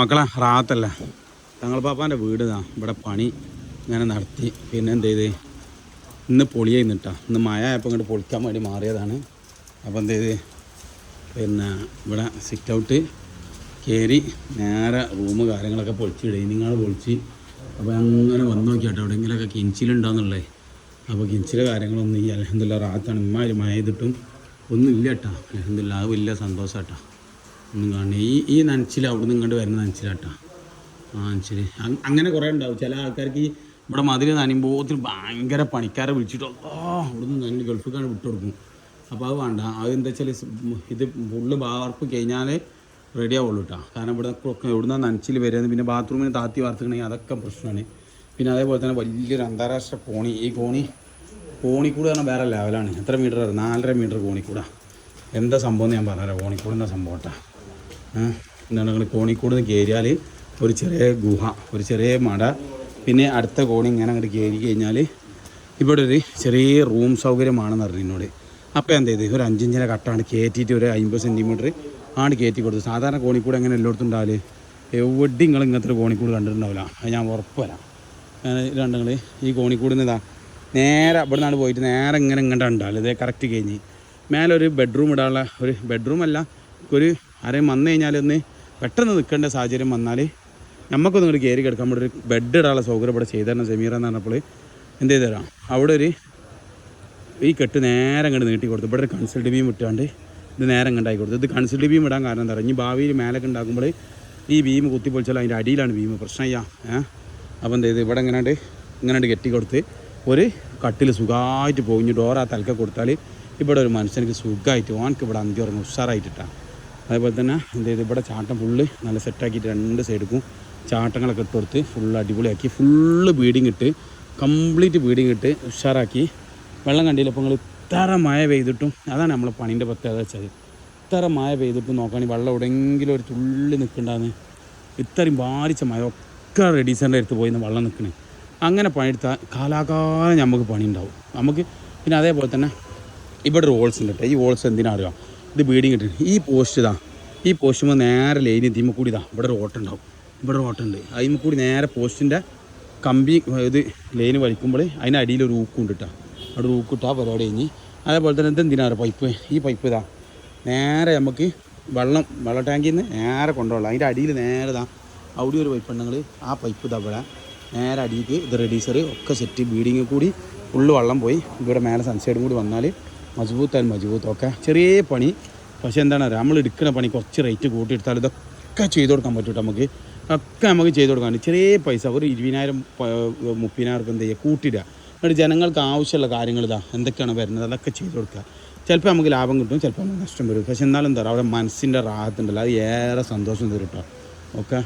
മക്കളെ റാത്തല്ല തങ്ങൾ പാപ്പാൻ്റെ വീട് ഇവിടെ പണി ഇങ്ങനെ നടത്തി. പിന്നെ എന്ത് ചെയ്ത് ഇന്ന് പൊളിയായി നിട്ടാ. ഇന്ന് മഴ ആയപ്പോൾ ഇങ്ങോട്ട് പൊളിക്കാൻ വേണ്ടി മാറിയതാണ്. അപ്പോൾ എന്ത് ചെയ്ത് പിന്നെ ഇവിടെ സിറ്റ് ഔട്ട് കയറി നേരെ റൂം കാര്യങ്ങളൊക്കെ പൊളിച്ച് ഡൈനിങ്ങൾ പൊളിച്ച്. അപ്പോൾ അങ്ങനെ വന്ന് നോക്കിയാട്ടോ എവിടെയെങ്കിലൊക്കെ കിഞ്ചിലുണ്ടാകുന്നുള്ളേ. അപ്പോൾ കിഞ്ചിലെ കാര്യങ്ങളൊന്നും ഈ അൽഹംദുലില്ലാ റാത്താണ്. ഇമ്മാതിരി മഴ ചെയ്തിട്ടും ഒന്നും ഇല്ല കേട്ടോ. അൽഹംദുലില്ലാ അത് വലിയ സന്തോഷം കേട്ടോ. ഒന്നും കാണുക ഈ നനച്ചിൽ അവിടെ നിന്ന് ഇങ്ങോട്ട് വരുന്ന നനച്ചിലാട്ടോ. നനച്ചിൽ അങ്ങനെ കുറേ ഉണ്ടാവും. ചില ആൾക്കാർക്ക് ഇവിടെ മതിൽ നനയുമ്പോൾ ഭയങ്കര പണിക്കാരെ വിളിച്ചിട്ടോ അവിടെ നിന്ന് നനഞ്ഞ് ഗൾഫിക്കാണ് വിട്ടു കൊടുക്കും. അപ്പോൾ അത് വേണ്ട. അത് എന്താ വെച്ചാൽ ഇത് ഫുള്ള് വാർപ്പ് കഴിഞ്ഞാൽ റെഡി ആവുള്ളൂ കേട്ടോ. കാരണം ഇവിടെ എവിടുന്ന നനച്ചിൽ വരുന്നത്. പിന്നെ ബാത്റൂമിന് താത്തി വാർത്തിക്കണമെങ്കിൽ അതൊക്കെ പ്രശ്നമാണ്. പിന്നെ അതേപോലെ തന്നെ വലിയൊരു അന്താരാഷ്ട്ര കോണി. ഈ കോണിക്കൂട് പറഞ്ഞാൽ വേറെ ലെവലാണ്. എത്ര മീറ്റർ? 4.5 മീറ്റർ കോണിക്കൂടാ. എന്താ സംഭവം എന്ന് ഞാൻ പറഞ്ഞുതരാം. കോണിക്കൂടിൻ്റെ സംഭവം കേട്ടോ. എന്താണ് നിങ്ങൾ കോണിക്കൂട് നിന്ന് കയറിയാൽ ഒരു ചെറിയ ഗുഹ, ഒരു ചെറിയ മട, പിന്നെ അടുത്ത കോണി ഇങ്ങനെ അങ്ങോട്ട് കയറി കഴിഞ്ഞാൽ ഇവിടെ ഒരു ചെറിയ റൂം സൗകര്യമാണെന്ന് പറഞ്ഞു എന്നോട്. അപ്പോൾ എന്ത് ചെയ്ത് ഒരു 5 ഇഞ്ചിൻ്റെ കട്ടാണ് കയറ്റിയിട്ട് ഒരു 50 സെൻറ്റിമീറ്റർ ആണ് കയറ്റി കൊടുത്തത്. സാധാരണ കോണിക്കൂട് എങ്ങനെ എല്ലായിടത്തും ഉണ്ടാവില്ല. എവിടെ നിങ്ങൾ ഇങ്ങനത്തെ ഒരു കോണിക്കൂട് കണ്ടിട്ടുണ്ടാവില്ല. അത് ഞാൻ ഉറപ്പ് വരാം. രണ്ടുങ്ങൾ ഈ കോണിക്കൂടിന് ഇതാ നേരെ ഇവിടെ നിന്നാണ് പോയിട്ട് നേരെ ഇങ്ങനെ ഉണ്ടാവില്ല. ഇതേ കറക്റ്റ് കഴിഞ്ഞ് മേലെ ഒരു ബെഡ്റൂം ഇടാനുള്ള ഒരു ബെഡ്റൂമല്ല, ഒരു ആരെയും വന്നു കഴിഞ്ഞാൽ ഒന്ന് പെട്ടെന്ന് നിൽക്കേണ്ട സാഹചര്യം വന്നാൽ നമുക്കൊന്നും ഇങ്ങോട്ട് കയറി കിടക്കാൻ ഇവിടെ ഒരു ബെഡ് ഇടാനുള്ള സൗകര്യം ഇവിടെ ചെയ്തു തരണം സെമീറ എന്ന് പറഞ്ഞപ്പോൾ എന്ത് ചെയ്തു തരാം. അവിടെ ഒരു ഈ കെട്ട് നേരെ അങ്ങോട്ട് നീട്ടി കൊടുത്തു. ഇവിടെ ഒരു കൺസൾട്ട് ബീം ഇട്ടാണ്ട് ഇത് നേരെ ഇങ്ങോട്ടായി കൊടുത്തു. ഇത് കൺസൾട്ട് ബീം ഇടാൻ കാരണം എന്താ പറയുക, ഇനി ഭാവിയിൽ മേലൊക്കെ ഉണ്ടാക്കുമ്പോൾ ഈ ബീം കുത്തിപ്പൊളിച്ചാൽ അതിൻ്റെ അടിയിലാണ് ബീം പ്രശ്നമില്ല. അപ്പോൾ എന്ത് ചെയ്ത് ഇവിടെ ഇങ്ങനെ കെട്ടി കൊടുത്ത് ഒരു കട്ടിൽ സുഖമായിട്ട് പോയി ഡോർ ആ തലക്ക കൊടുത്താൽ ഇവിടെ ഒരു മനുഷ്യർക്ക് സുഖമായിട്ട് ഓനക്ക് ഇവിടെ അന്തി ഉറങ്ങും ഉഷാറായിട്ടിട്ടാണ്. അതേപോലെ തന്നെ എന്ത് ചെയ്ത് ഇവിടെ ചാട്ടം ഫുള്ള് നല്ല സെറ്റാക്കിയിട്ട് 2 സൈഡിലും ചാട്ടങ്ങളൊക്കെ ഇട്ട് കൊടുത്ത് ഫുള്ള് അടിപൊളിയാക്കി ഫുള്ള് ബീഡിങ് ഇട്ട് കംപ്ലീറ്റ് ബീഡിങ് ഇട്ട് ഉഷാറാക്കി. വെള്ളം കണ്ടില്ല. അപ്പോൾ നിങ്ങൾ ഇത്ര മഴ പെയ്തിട്ടും അതാണ് നമ്മളെ പണീൻ്റെ പ്രത്യേകത വെച്ചാൽ. ഇത്ര മഴ പെയ്തിട്ടും നോക്കുകയാണെങ്കിൽ വെള്ളം എവിടെയെങ്കിലും ഒരു തുള്ളി നിൽക്കണ്ടാന്ന്. ഇത്രയും ബാരിച്ച മഴ ഒക്കെ റെഡീസറിൻ്റെ അടുത്ത് പോയി വെള്ളം നിൽക്കണേ. അങ്ങനെ പണിയെടുത്താൽ കാലാകാലം നമുക്ക് പണി ഉണ്ടാവും നമുക്ക്. പിന്നെ അതേപോലെ തന്നെ ഇവിടെ ഒരു ഹോൾസ് ഉണ്ട് കേട്ടോ. ഈ ഹോൾസ് എന്തിനാ അറിയാം, ഇത് ബീഡിങ് ഇട്ടിട്ട് ഈ പോസ്റ്റ് ഈ പോസ്റ്റുമ്പോൾ നേരെ ലൈന് തീമ കൂടി ഇവിടെ ഒരു ഓട്ടുണ്ടാവും. ഇവിടെ ഒരു ഓട്ടുണ്ട്. അതിന് കൂടി നേരെ പോസ്റ്റിൻ്റെ കമ്പി ഇത് ലൈന് വലിക്കുമ്പോൾ അതിൻ്റെ അടിയിൽ ഒരു ഊക്കുണ്ട് കേട്ടോ. അവിടെ ഒരു ഊക്കിട്ടാൽ പരിപാടി കഴിഞ്ഞ്. അതേപോലെ തന്നെ എന്തിനാ പൈപ്പ്, ഈ പൈപ്പ് നേരെ നമുക്ക് വെള്ള ടാങ്കിൽ നിന്ന് നേരെ കൊണ്ടുപോകണം. അതിൻ്റെ അടിയിൽ നേരെ അവിടെ ഒരു പൈപ്പ് ഉണ്ടെങ്കിൽ ആ പൈപ്പ് ഇവിടെ നേരെ അടിയിലേക്ക് ഇത് റെഡീസർ ഒക്കെ സെറ്റ് ബീഡിങ് കൂടി ഫുള്ള് വെള്ളം പോയി ഇവിടെ മേലെ സൺസൈഡും കൂടി വന്നാൽ മജബൂത്ത് ഒക്കെ ചെറിയ പണി. പക്ഷേ എന്താണ് നമ്മൾ എടുക്കുന്ന പണി കുറച്ച് റേറ്റ് കൂട്ടിയെടുത്താൽ ഇതൊക്കെ ചെയ്ത് കൊടുക്കാൻ പറ്റും. നമുക്ക് ചെയ്ത് കൊടുക്കാൻ ചെറിയ പൈസ ഒരു 20,000 30,000 എന്ത് ചെയ്യുക കൂട്ടിയിടുക. എന്നിട്ട് ജനങ്ങൾക്ക് ആവശ്യമുള്ള കാര്യങ്ങൾ എന്തൊക്കെയാണ് വരുന്നത് അതൊക്കെ ചെയ്ത് കൊടുക്കുക. ചിലപ്പോൾ നമുക്ക് ലാഭം കിട്ടും, ചിലപ്പോൾ നമുക്ക് നഷ്ടം വരും. പക്ഷെ എന്നാലും എന്താ പറയുക, അവിടെ മനസ്സിൻ്റെ റാഹത്തുണ്ടല്ലോ, അത് ഏറെ സന്തോഷം തരും കേട്ടോ. ഓക്കെ.